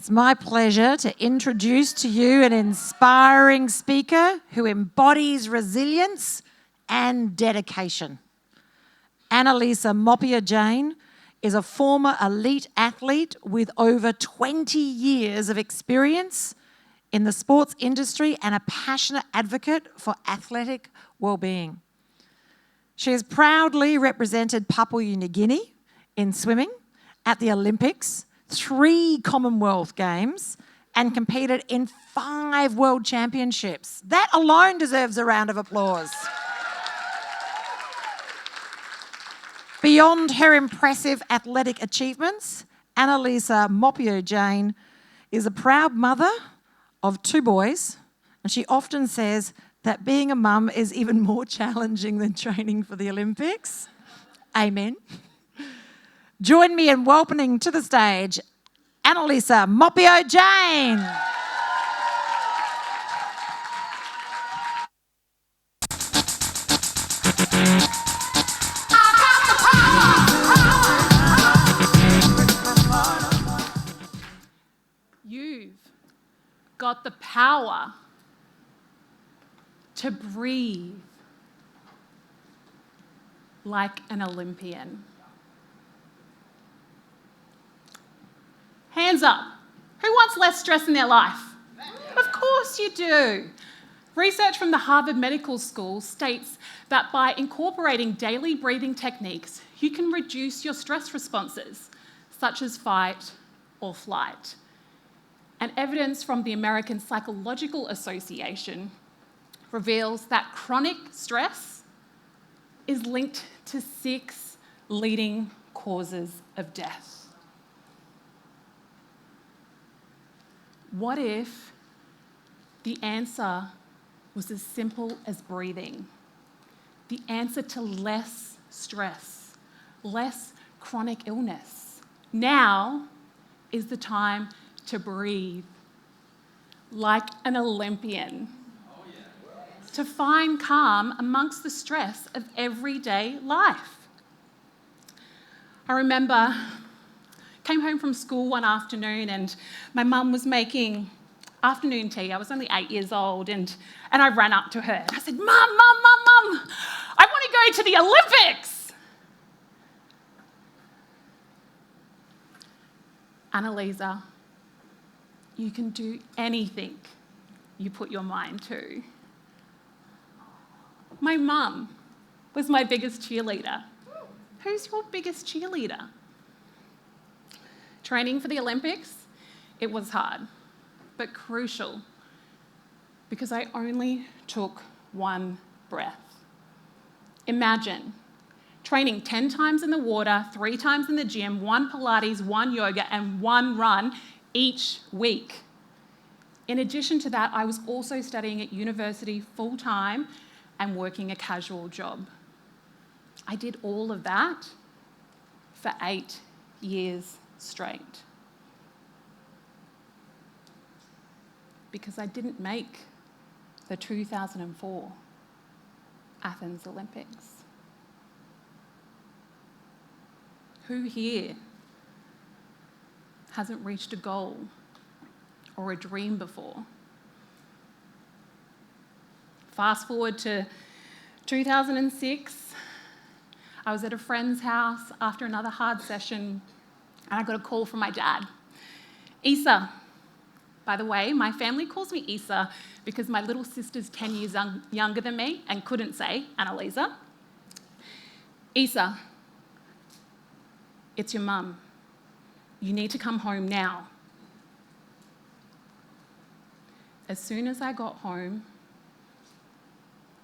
It's my pleasure to introduce to you an inspiring speaker who embodies resilience and dedication. Anna-Liza Mopio-Jane is a former elite athlete with over 20 years of experience in the sports industry and a passionate advocate for athletic well-being. She has proudly represented Papua New Guinea in swimming at the Olympics, 3 Commonwealth Games, and competed in 5 World Championships. That alone deserves a round of applause. Beyond her impressive athletic achievements, Anna-Liza Mopio-Jane is a proud mother of 2 boys, and she often says that being a mum is even more challenging than training for the Olympics. Amen. Join me in welcoming to the stage Anna-Liza Mopio-Jane. You've got the power to breathe like an Olympian. Hands up. Who wants less stress in their life? Of course you do. Research from the Harvard Medical School states that by incorporating daily breathing techniques, you can reduce your stress responses, such as fight or flight. And evidence from the American Psychological Association reveals that chronic stress is linked to 6 leading causes of death. What if the answer was as simple as breathing? The answer to less stress, less chronic illness. Now is the time to breathe like an Olympian. To find calm amongst the stress of everyday life. I remember came home from school one afternoon and my mum was making afternoon tea. I was only 8 years old and I ran up to her and I said, Mum, I want to go to the Olympics. Anna-Liza, you can do anything you put your mind to. My mum was my biggest cheerleader. Who's your biggest cheerleader? Training for the Olympics, it was hard, but crucial, because I only took 1 breath. Imagine training 10 times in the water, 3 times in the gym, 1 Pilates, 1 yoga, and 1 run each week. In addition to that, I was also studying at university full-time and working a casual job. I did all of that for 8 years straight. Because I didn't make the 2004 Athens Olympics. Who here hasn't reached a goal or a dream before? Fast forward to 2006, I was at a friend's house after another hard session and I got a call from my dad. Isa, by the way, my family calls me Isa because my little sister's 10 years younger than me and couldn't say Anna-Liza. Isa, it's your mum. You need to come home now. As soon as I got home,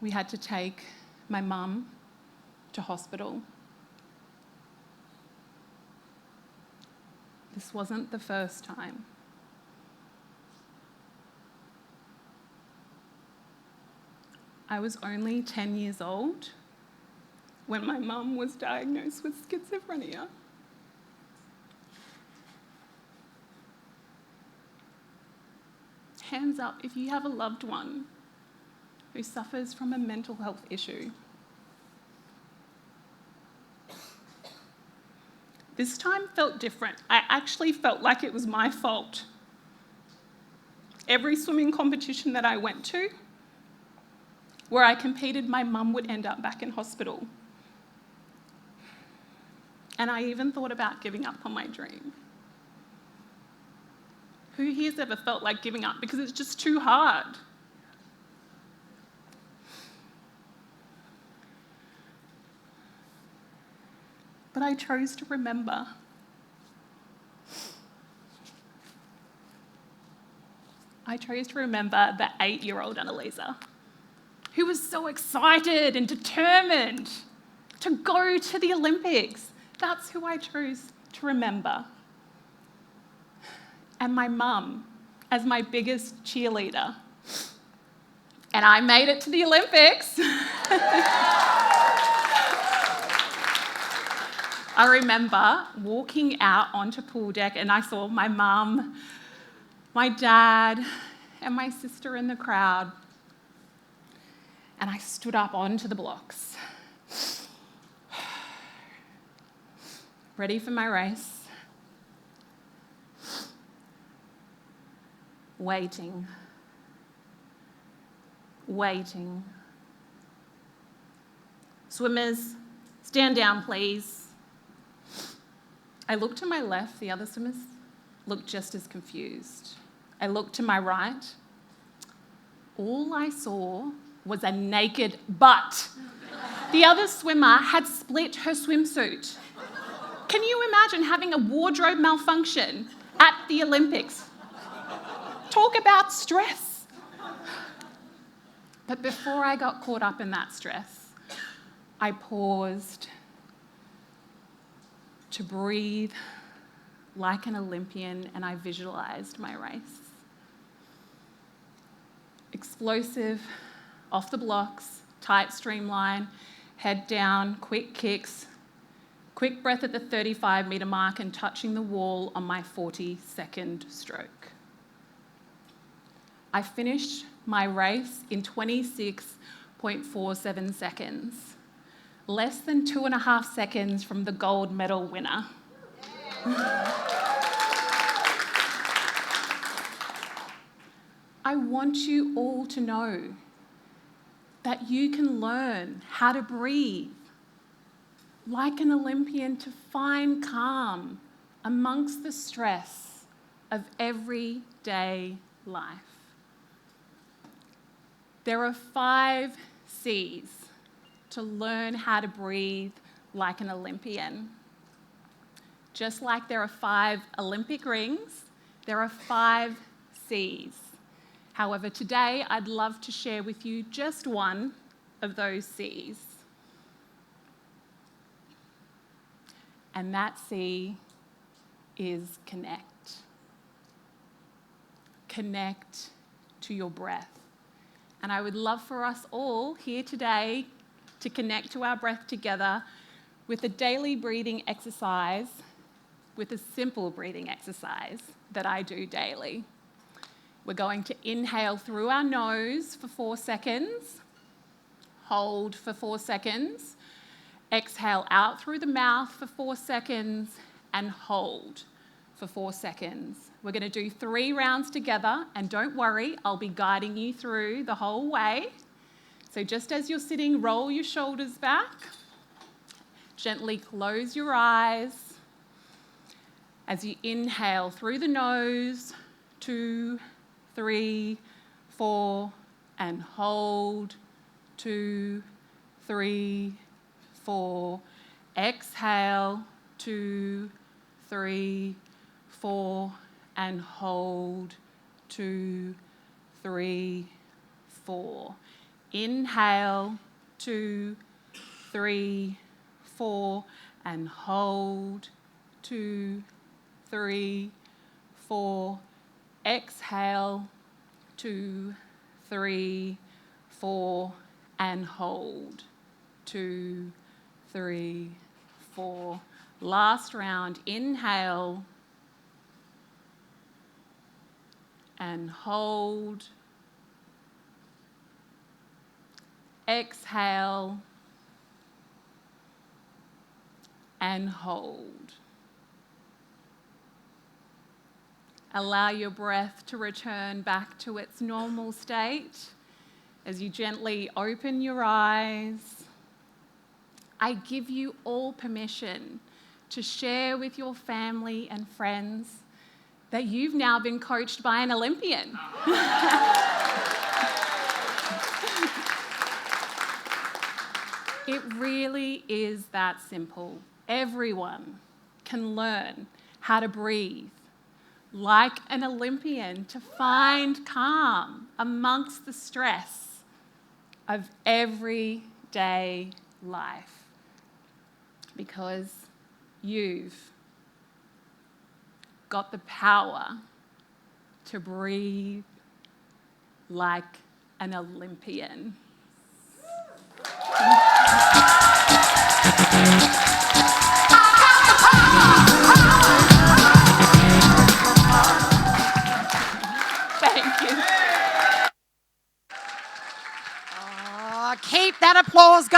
we had to take my mum to hospital. This wasn't the first time. I was only 10 years old when my mum was diagnosed with schizophrenia. Hands up if you have a loved one who suffers from a mental health issue. This time felt different. I actually felt like it was my fault every swimming competition that I went to, where I competed, my mum would end up back in hospital. And I even thought about giving up on my dream. Who here's ever felt like giving up because it's just too hard? But I chose to remember. I chose to remember the 8-year-old Anna-Liza, who was so excited and determined to go to the Olympics. That's who I chose to remember. And my mum as my biggest cheerleader. And I made it to the Olympics. I remember walking out onto pool deck and I saw my mum, my dad, and my sister in the crowd. And I stood up onto the blocks, ready for my race, waiting. Swimmers, stand down, please. I looked to my left, the other swimmers looked just as confused. I looked to my right. All I saw was a naked butt. The other swimmer had split her swimsuit. Can you imagine having a wardrobe malfunction at the Olympics? Talk about stress. But before I got caught up in that stress, I paused to breathe like an Olympian, and I visualized my race. Explosive, off the blocks, tight streamline, head down, quick kicks, quick breath at the 35-metre mark and touching the wall on my 40-second stroke. I finished my race in 26.47 seconds, less than 2.5 seconds from the gold medal winner. I want you all to know that you can learn how to breathe like an Olympian to find calm amongst the stress of everyday life. There are 5 C's to learn how to breathe like an Olympian. Just like there are 5 Olympic rings, there are 5 C's. However, today I'd love to share with you just one of those C's. And that C is connect. Connect to your breath. And I would love for us all here today to connect to our breath together with a daily breathing exercise, with a simple breathing exercise that I do daily. We're going to inhale through our nose for 4 seconds, hold for 4 seconds, exhale out through the mouth for 4 seconds, and hold for 4 seconds. We're going to do 3 rounds together, and don't worry, I'll be guiding you through the whole way. So just as you're sitting, roll your shoulders back, gently close your eyes. As you inhale through the nose, 2, 3, 4, and hold, 2, 3, 4. Exhale, 2, 3, 4, and hold, 2, 3, 4. Inhale, 2, 3, 4, and hold, 2, 3, 4. Exhale, 2, 3, 4, and hold, 2, 3, 4. Last round, inhale and hold. Exhale and hold. Allow your breath to return back to its normal state as you gently open your eyes. I give you all permission to share with your family and friends that you've now been coached by an Olympian. It really is that simple. Everyone can learn how to breathe like an Olympian to find calm amongst the stress of everyday life. Because you've got the power to breathe like an Olympian. Thank you. Keep that applause going.